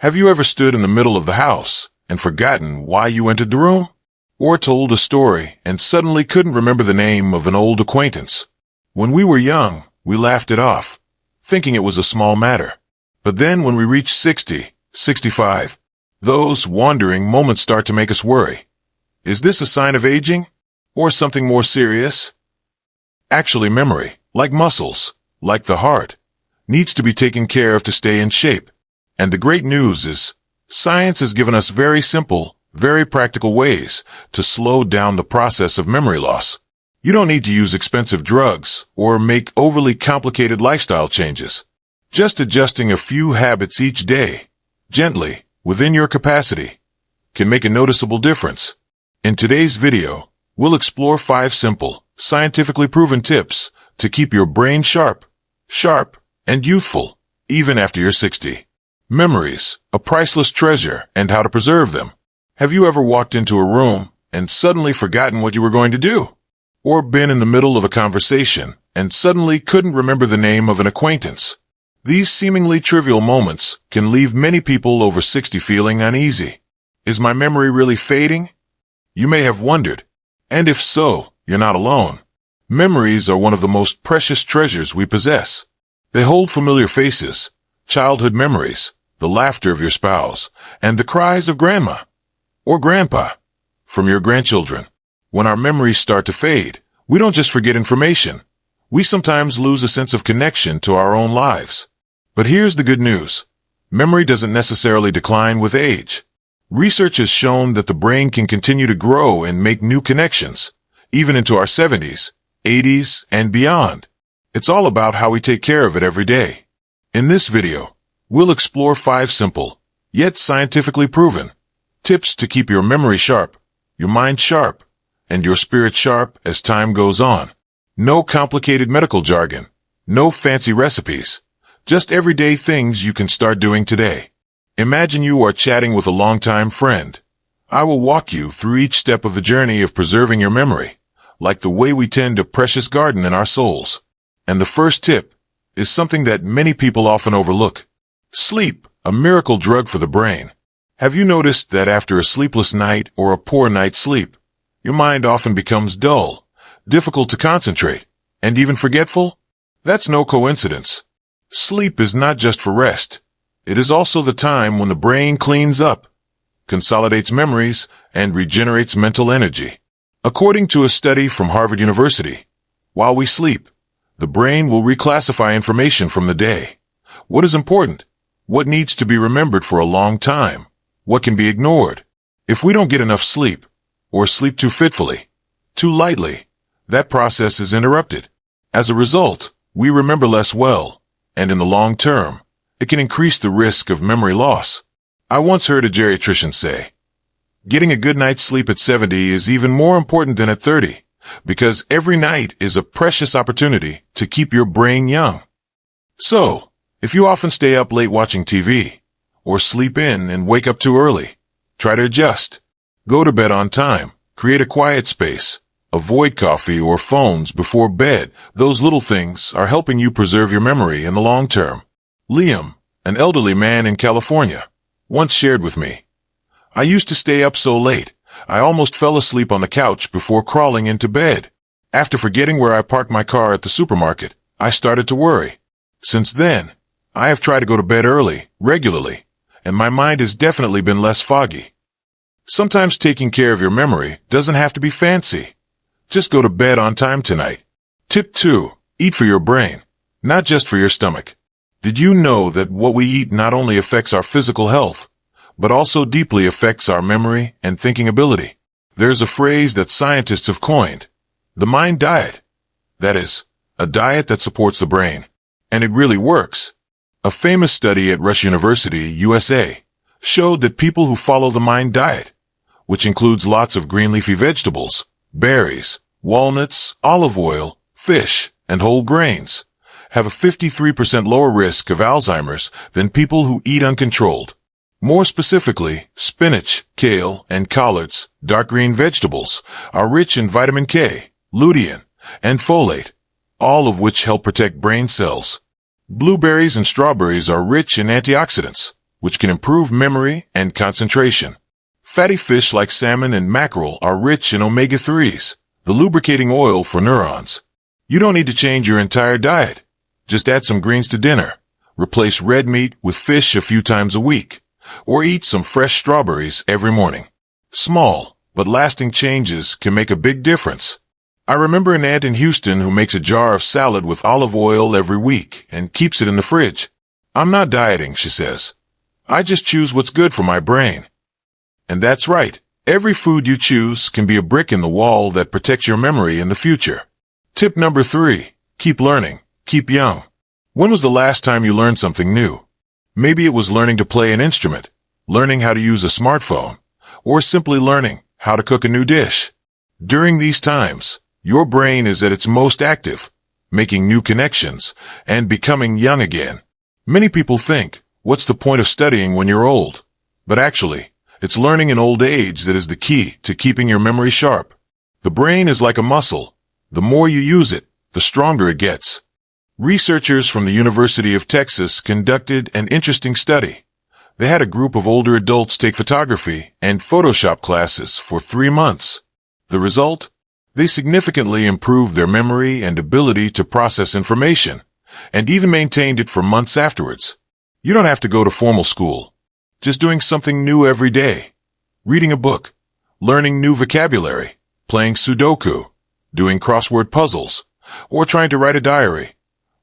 Have you ever stood in the middle of the house and forgotten why you entered the room? Or told a story and suddenly couldn't remember the name of an old acquaintance? When we were young, we laughed it off, thinking it was a small matter. But then when we reach 60, 65, those wandering moments start to make us worry. Is this a sign of aging? Or something more serious? Actually, memory, like muscles, like the heart, needs to be taken care of to stay in shape. And the great news is, science has given us very simple, very practical ways to slow down the process of memory loss. You don't need to use expensive drugs or make overly complicated lifestyle changes. Just adjusting a few habits each day, gently, within your capacity, can make a noticeable difference. In today's video, we'll explore 5 simple, scientifically proven tips to keep your brain sharp, and youthful, even after you're 60. Memories, a priceless treasure, and how to preserve them. Have you ever walked into a room and suddenly forgotten what you were going to do? Or been in the middle of a conversation and suddenly couldn't remember the name of an acquaintance? These seemingly trivial moments can leave many people over 60 feeling uneasy. Is my memory really fading? You may have wondered. And if so, you're not alone. Memories are one of the most precious treasures we possess. They hold familiar faces, childhood memories, the laughter of your spouse, and the cries of grandma or grandpa from your grandchildren. When our memories start to fade, we don't just forget information. We sometimes lose a sense of connection to our own lives. But here's the good news. Memory doesn't necessarily decline with age. Research has shown that the brain can continue to grow and make new connections, even into our 70s, 80s, and beyond. It's all about how we take care of it every day. In this video, we'll explore 5 simple, yet scientifically proven, tips to keep your memory sharp, your mind sharp, and your spirit sharp as time goes on. No complicated medical jargon, no fancy recipes, just everyday things you can start doing today. Imagine you are chatting with a longtime friend. I will walk you through each step of the journey of preserving your memory, like the way we tend a precious garden in our souls. And the first tip is something that many people often overlook. Sleep, a miracle drug for the brain. Have you noticed that after a sleepless night or a poor night's sleep, your mind often becomes dull, difficult to concentrate, and even forgetful? That's no coincidence. Sleep is not just for rest. It is also the time when the brain cleans up, consolidates memories, and regenerates mental energy. According to a study from Harvard University, while we sleep, the brain will reclassify information from the day. What is important? What needs to be remembered for a long time? What can be ignored? If we don't get enough sleep, or sleep too fitfully, too lightly, that process is interrupted. As a result, we remember less well, and in the long term, it can increase the risk of memory loss. I once heard a geriatrician say, getting a good night's sleep at 70 is even more important than at 30, because every night is a precious opportunity to keep your brain young. So, if you often stay up late watching TV, or sleep in and wake up too early, try to adjust. Go to bed on time, create a quiet space, avoid coffee or phones before bed. Those little things are helping you preserve your memory in the long term. Liam, an elderly man in California, once shared with me, I used to stay up so late, I almost fell asleep on the couch before crawling into bed. After forgetting where I parked my car at the supermarket, I started to worry. Since then, I have tried to go to bed early, regularly, and my mind has definitely been less foggy. Sometimes taking care of your memory doesn't have to be fancy. Just go to bed on time tonight. Tip 2. Eat for your brain, not just for your stomach. Did you know that what we eat not only affects our physical health, but also deeply affects our memory and thinking ability? There's a phrase that scientists have coined, the mind diet. That is, a diet that supports the brain. And it really works. A famous study at Rush University, USA, showed that people who follow the mind diet, which includes lots of green leafy vegetables, berries, walnuts, olive oil, fish, and whole grains, have a 53% lower risk of Alzheimer's than people who eat uncontrolled. More specifically, spinach, kale, and collards, dark green vegetables, are rich in vitamin K, lutein, and folate, all of which help protect brain cells. Blueberries and strawberries are rich in antioxidants, which can improve memory and concentration. Fatty fish like salmon and mackerel are rich in omega-3s, the lubricating oil for neurons. You don't need to change your entire diet. Just add some greens to dinner. Replace red meat with fish a few times a week, or eat some fresh strawberries every morning. Small, but lasting changes can make a big difference. I remember an aunt in Houston who makes a jar of salad with olive oil every week and keeps it in the fridge. I'm not dieting, she says. I just choose what's good for my brain. And that's right. Every food you choose can be a brick in the wall that protects your memory in the future. Tip number 3. Keep learning. Keep young. When was the last time you learned something new? Maybe it was learning to play an instrument, learning how to use a smartphone, or simply learning how to cook a new dish. During these times, your brain is at its most active, making new connections and becoming young again. Many people think, what's the point of studying when you're old? But actually, it's learning in old age that is the key to keeping your memory sharp. The brain is like a muscle. The more you use it, the stronger it gets. Researchers from the University of Texas conducted an interesting study. They had a group of older adults take photography and Photoshop classes for 3 months. The result? They significantly improved their memory and ability to process information, and even maintained it for months afterwards. You don't have to go to formal school. Just doing something new every day. Reading a book, learning new vocabulary, playing Sudoku, doing crossword puzzles, or trying to write a diary.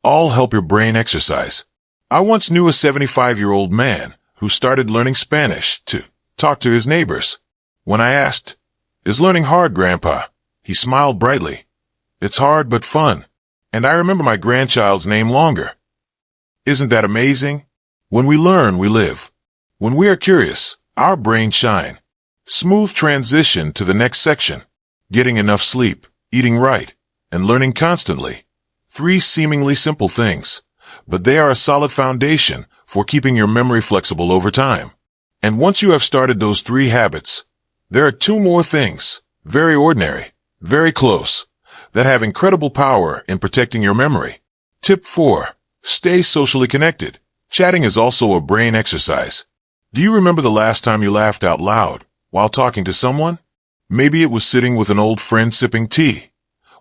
All help your brain exercise. I once knew a 75-year-old man who started learning Spanish to talk to his neighbors. When I asked, "Is learning hard, Grandpa?" he smiled brightly. "It's hard but fun, and I remember my grandchild's name longer." Isn't that amazing? When we learn, we live. When we are curious, our brains shine. Smooth transition to the next section. Getting enough sleep, eating right, and learning constantly. 3 seemingly simple things, but they are a solid foundation for keeping your memory flexible over time. And once you have started those 3 habits, there are 2 more things, very ordinary, very close, that have incredible power in protecting your memory. Tip 4. Stay socially connected. Chatting is also a brain exercise. Do you remember the last time you laughed out loud while talking to someone? Maybe it was sitting with an old friend sipping tea,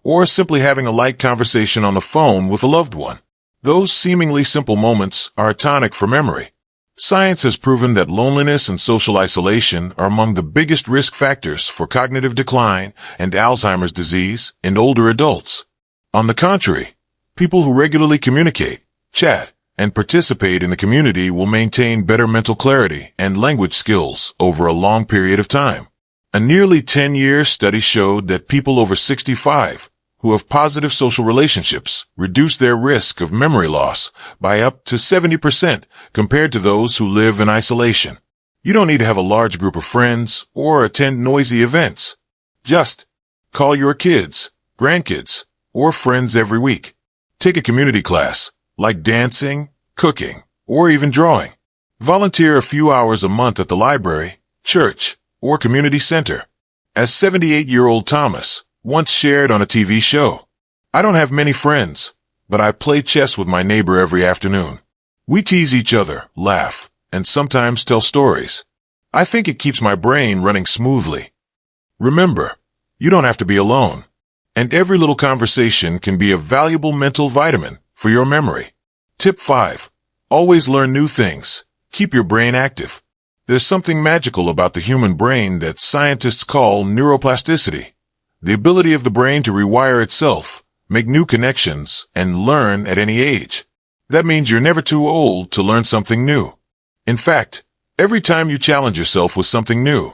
or simply having a light conversation on the phone with a loved one. Those seemingly simple moments are a tonic for memory. Science has proven that loneliness and social isolation are among the biggest risk factors for cognitive decline and Alzheimer's disease in older adults. On the contrary, people who regularly communicate, chat, and participate in the community will maintain better mental clarity and language skills over a long period of time. A nearly 10-year study showed that people over 65 who have positive social relationships reduce their risk of memory loss by up to 70% compared to those who live in isolation. You don't need to have a large group of friends or attend noisy events. Just call your kids, grandkids, or friends every week. Take a community class, like dancing, cooking, or even drawing. Volunteer a few hours a month at the library, church, or community center. As 78-year-old Thomas once shared on a TV show, "I don't have many friends, but I play chess with my neighbor every afternoon. We tease each other, laugh, and sometimes tell stories. I think it keeps my brain running smoothly." Remember, you don't have to be alone, and every little conversation can be a valuable mental vitamin for your memory. Tip 5. Always learn new things. Keep your brain active. There's something magical about the human brain that scientists call neuroplasticity. The ability of the brain to rewire itself, make new connections, and learn at any age. That means you're never too old to learn something new. In fact, every time you challenge yourself with something new,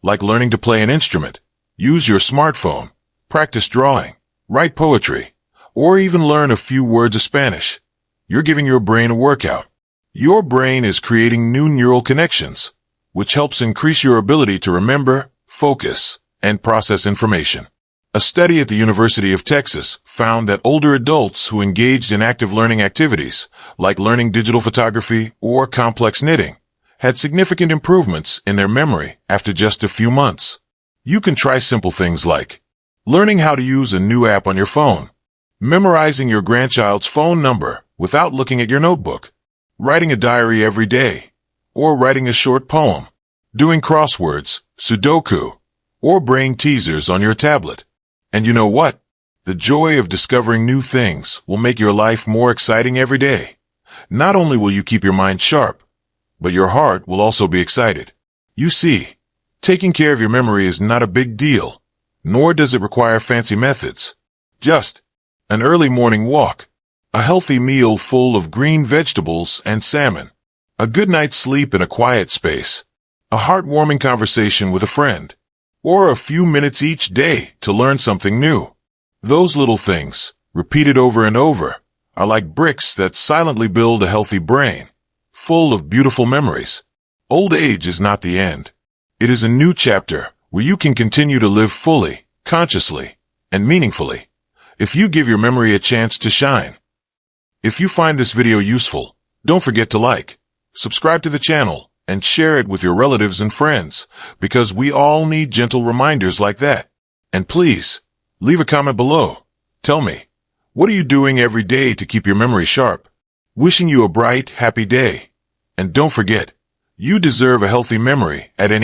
like learning to play an instrument, use your smartphone, practice drawing, write poetry, or even learn a few words of Spanish, you're giving your brain a workout. Your brain is creating new neural connections, which helps increase your ability to remember, focus, and process information. A study at the University of Texas found that older adults who engaged in active learning activities, like learning digital photography or complex knitting, had significant improvements in their memory after just a few months. You can try simple things like learning how to use a new app on your phone, memorizing your grandchild's phone number without looking at your notebook, writing a diary every day, or writing a short poem, doing crosswords, Sudoku, or brain teasers on your tablet. And you know what? The joy of discovering new things will make your life more exciting every day. Not only will you keep your mind sharp, but your heart will also be excited. You see, taking care of your memory is not a big deal, nor does it require fancy methods. Just an early morning walk, a healthy meal full of green vegetables and salmon, a good night's sleep in a quiet space, a heartwarming conversation with a friend, or a few minutes each day to learn something new. Those little things, repeated over and over, are like bricks that silently build a healthy brain, full of beautiful memories. Old age is not the end. It is a new chapter where you can continue to live fully, consciously, and meaningfully, if you give your memory a chance to shine. If you find this video useful, don't forget to like, subscribe to the channel, and share it with your relatives and friends, because we all need gentle reminders like that. And please, leave a comment below. Tell me, what are you doing every day to keep your memory sharp? Wishing you a bright, happy day. And don't forget, you deserve a healthy memory at any